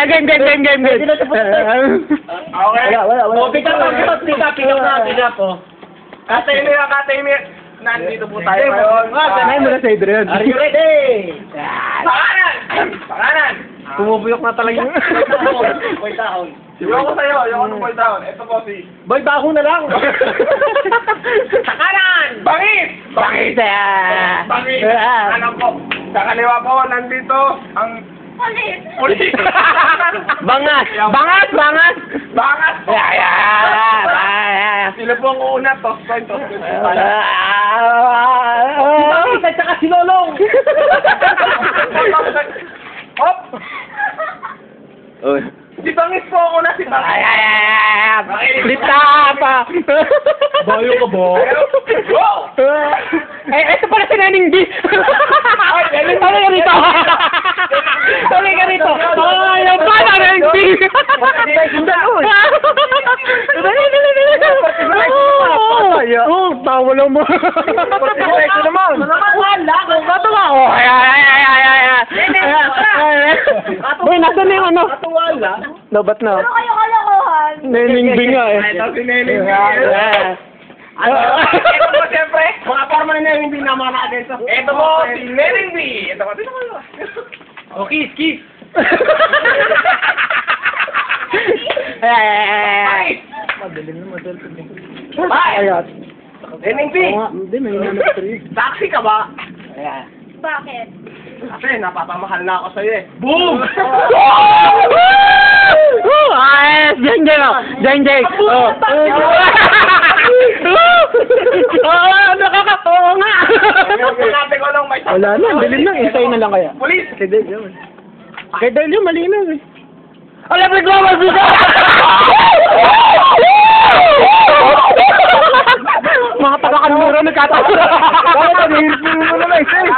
Game. Okay. Wala. O, pick up po. Katimir. Nandito po tayo ngayon. Sanayin mo na sa Adrian. Are you ready? Pangalan! Pumubuyok na talaga. Boy Tahon. Yung ko sa'yo, yung Boy Tahon. Ito po si... Boy, baho na lang. Sakalan! Bangis! Bakit? Bangis! Ano po? Sa kaliwa po, nandito ang... Pulis! Bangas! Bangas! Sila po ang una, toss coin. Bangis at saka si Lolong. Hop! Si Bangis po ako na, si Bangis. Lita pa! Bayo ka ba? Go! Ito pala si Nening B! Ano ka rito? Ano ka rito? Yung pala Nening B! Tawa lang mo. Ito naman. Wala! Katawa ko! Boy, nasa na yung ano? Wala. Lobat na. Ano kayo kalokohan? Nening B nga eh. Ito si Nening B. Ito po siyempre, mga forma ni Nening B na mga nakadenso. Ito po si Nening B. Ito po, dito kayo. O, kiss. Bye! Nening B. Hindi, may inano ko rin. Taxi ka ba? Bakit? Kasi napapamahal na ako sa'yo eh. Boom! Jeng! Nakakatawa nga! Sinabi ko lang may Wala na, dilim na. Isay na lang kaya. Police! Kaya dahil yung malinaw eh. Alam mo, global visa! Mga taga-kanmura nagkatawa. Bakit ang hirap mo naman isa eh?